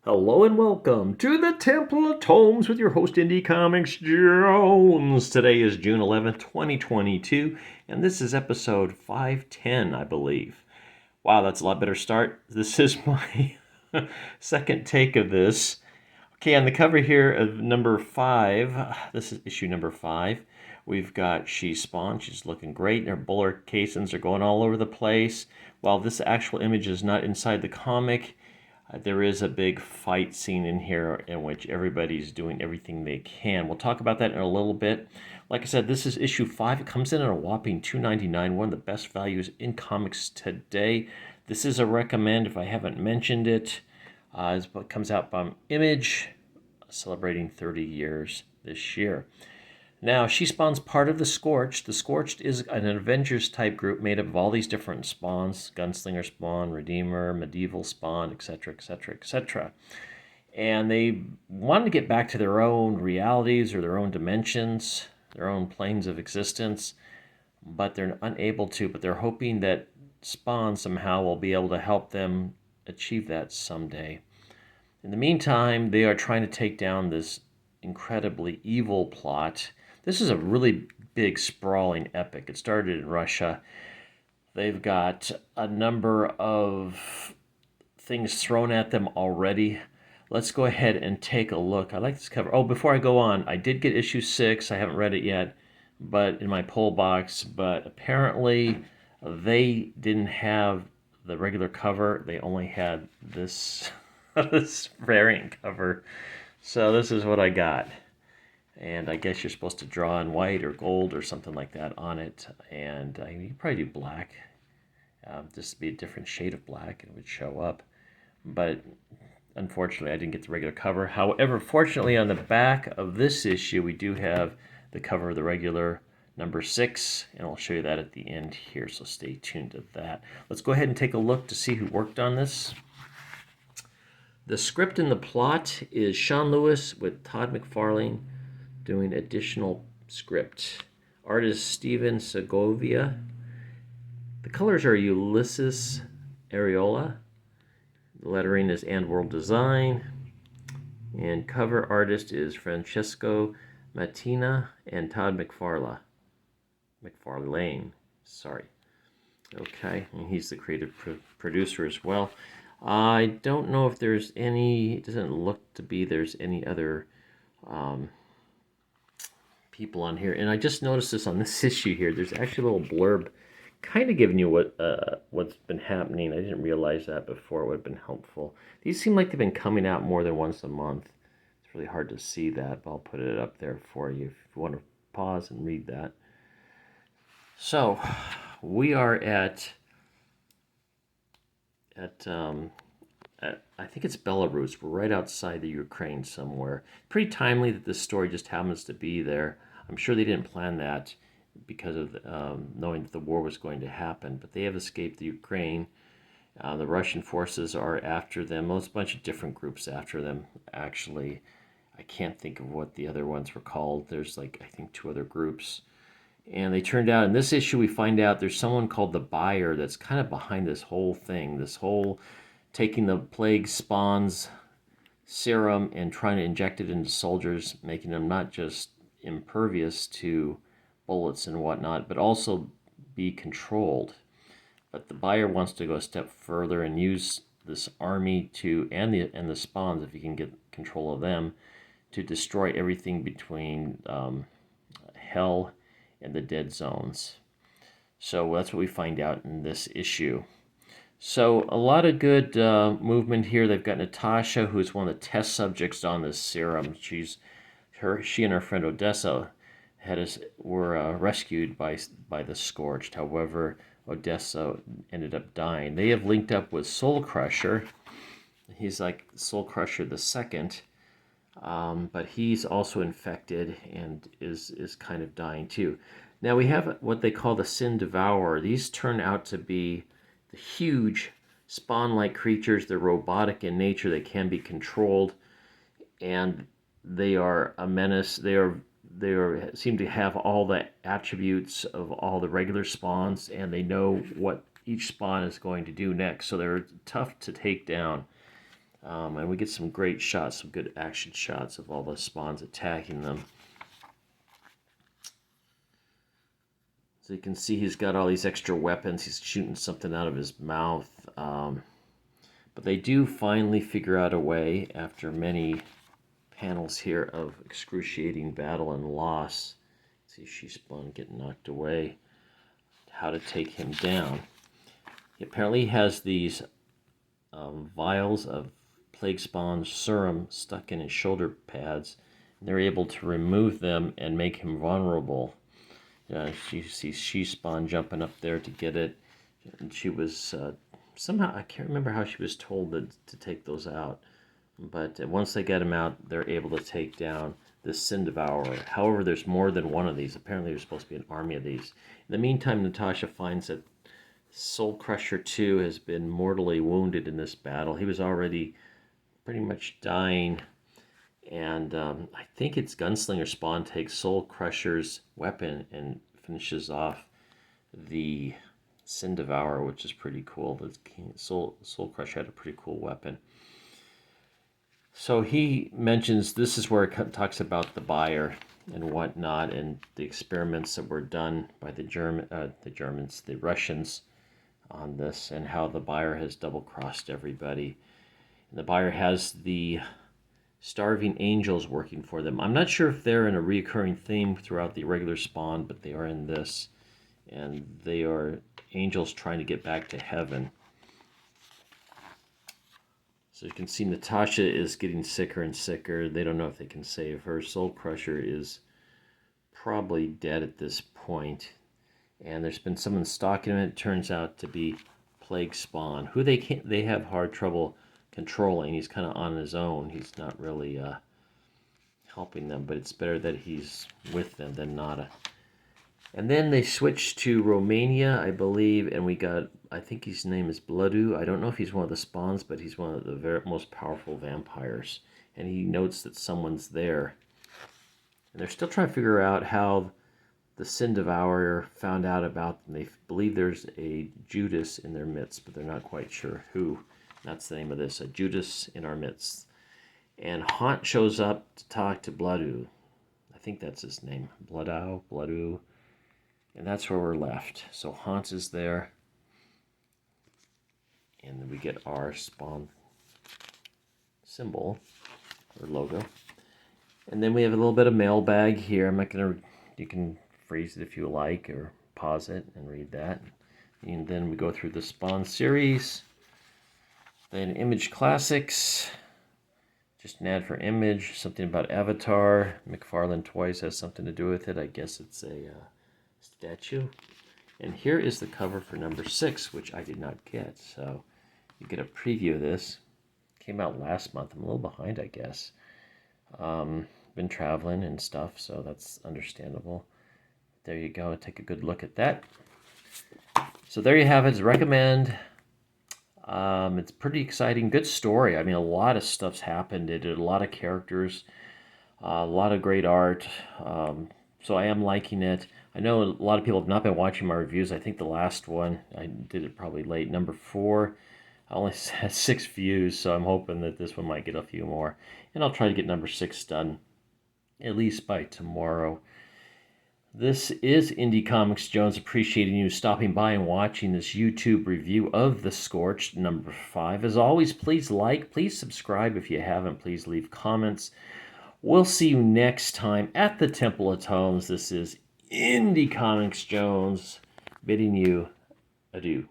Hello and welcome to the Temple of Tomes with your host, Indie Comics Jones. Today is June 11th, 2022, and this is episode 510, I believe. Wow, that's a lot better start. This is my second take of this. Okay, on the cover here of number 5, this is issue number 5, we've got She Spawn. She's looking great, and her bullet casings are going all over the place. While this actual image is not inside the comic, there is a big fight scene in here in which everybody's doing everything they can. We'll talk about that in a little bit. Like I said, this is issue 5. It comes in at a whopping $2.99, one of the best values in comics today. This is a recommend if I haven't mentioned it. It comes out by Image, celebrating 30 years this year. Now, She Spawn's part of the Scorched. The Scorched is an Avengers-type group made up of all these different spawns: Gunslinger Spawn, Redeemer, Medieval Spawn, etc., etc., etc. And they wanted to get back to their own realities or their own dimensions, their own planes of existence, but they're unable to. But they're hoping that Spawn somehow will be able to help them achieve that someday. In the meantime, they are trying to take down this incredibly evil plot. This is a really big, sprawling epic. It started in Russia. They've got a number of things thrown at them already. Let's go ahead and take a look. I like this cover. Oh, before I go on, I did get issue 6. I haven't read it yet, but in my pull box. But apparently, they didn't have the regular cover. They only had this this variant cover. So this is what I got. And I guess you're supposed to draw in white or gold or something like that on it. And you could probably do black. This would be a different shade of black and it would show up. But unfortunately, I didn't get the regular cover. However, fortunately, on the back of this issue, we do have the cover of the regular number 6. And I'll show you that at the end here, so stay tuned to that. Let's go ahead and take a look to see who worked on this. The script and the plot is Sean Lewis with Todd McFarlane doing additional script. Artist Steven Segovia. The colors are Ulysses Areola. The lettering is And World Design. And cover artist is Francesco Mattina and Todd McFarlane. Sorry. Okay, and he's the creative producer as well. I don't know if there's any, it doesn't look to be there's any other people on here. And I just noticed this on this issue here. There's actually a little blurb kind of giving you what's been happening. I didn't realize that before. It would have been helpful. These seem like they've been coming out more than once a month. It's really hard to see that, but I'll put it up there for you if you want to pause and read that. So we are at I think it's Belarus. We're right outside the Ukraine somewhere. Pretty timely that this story just happens to be there. I'm sure they didn't plan that because of knowing that the war was going to happen. But they have escaped the Ukraine. The Russian forces are after them. Well, there's a bunch of different groups after them, actually. I can't think of what the other ones were called. There's I think 2 other groups. And they turned out, in this issue, we find out there's someone called the Buyer that's kind of behind this whole thing. This whole taking the plague spawns serum and trying to inject it into soldiers, making them not just impervious to bullets and whatnot, but also be controlled. But the Buyer wants to go a step further and use this army and the spawns, if he can get control of them, to destroy everything between hell and the dead zones. So that's what we find out in this issue. So a lot of good movement here. They've got Natasha, who's one of the test subjects on this serum. She and her friend Odessa were rescued by the Scorched. However, Odessa ended up dying. They have linked up with Soul Crusher. He's like Soul Crusher the second. But he's also infected and is kind of dying too. Now we have what they call the Sin Devourer. These turn out to be the huge spawn-like creatures. They're robotic in nature. They can be controlled, and they are a menace. They seem to have all the attributes of all the regular spawns, and they know what each spawn is going to do next. So they're tough to take down. And we get some great shots, some good action shots of all the spawns attacking them. So you can see he's got all these extra weapons. He's shooting something out of his mouth. But they do finally figure out a way, after many panels here of excruciating battle and loss. See Hellspawn getting knocked away. How to take him down. He apparently has these vials of plague spawn serum stuck in his shoulder pads. And they're able to remove them and make him vulnerable. She sees Hellspawn jumping up there to get it. And she was somehow, I can't remember how she was told to take those out. But once they get him out, they're able to take down this Sin Devourer. However, there's more than one of these. Apparently, there's supposed to be an army of these. In the meantime, Natasha finds that Soul Crusher 2 has been mortally wounded in this battle. He was already pretty much dying. And I think it's Gunslinger Spawn takes Soul Crusher's weapon and finishes off the Sin Devourer, which is pretty cool. The Soul Crusher had a pretty cool weapon. So he mentions, this is where it talks about the buyer and whatnot, and the experiments that were done by the Russians on this, and how the buyer has double-crossed everybody. And the buyer has the starving angels working for them. I'm not sure if they're in a recurring theme throughout the regular Spawn, but they are in this. And they are angels trying to get back to heaven. So you can see Natasha is getting sicker and sicker. They don't know if they can save her. Soul Crusher is probably dead at this point. And there's been someone stalking him. It turns out to be Plague Spawn, who they have hard trouble controlling. He's kind of on his own. He's not really helping them, but it's better that he's with them than not. And then they switched to Romania, I believe, and we got, I think his name is Bloodu. I don't know if he's one of the spawns, but he's one of the most powerful vampires. And he notes that someone's there. And they're still trying to figure out how the Sin Devourer found out about them. They believe there's a Judas in their midst, but they're not quite sure who. That's the name of this, a Judas in our midst. And Haunt shows up to talk to Bloodu. I think that's his name. Bloodu. And that's where we're left. So Haunt is there. And then we get our Spawn symbol, or logo. And then we have a little bit of mailbag here. I'm not going to, you can freeze it if you like, or pause it and read that. And then we go through the Spawn series. Then Image Classics. Just an ad for Image. Something about Avatar. McFarlane Toys has something to do with it. I guess it's a statue. And here is the cover for number 6, which I did not get. So you get a preview of this. Came out last month. I'm a little behind, I guess. Been traveling and stuff, so that's understandable. There you go. Take a good look at that. So there you have it. Recommend. It's pretty exciting. Good story. I mean, a lot of stuff's happened. It did a lot of characters. A lot of great art. So I am liking it. I know a lot of people have not been watching my reviews. I think the last one, I did it probably late. Number 4, I only had 6 views, so I'm hoping that this one might get a few more. And I'll try to get number 6 done at least by tomorrow. This is Indie Comics Jones, appreciating you stopping by and watching this YouTube review of The Scorched, number 5. As always, please like, please subscribe if you haven't, please leave comments. We'll see you next time at the Temple of Tomes. This is Indie Comics Jones bidding you adieu.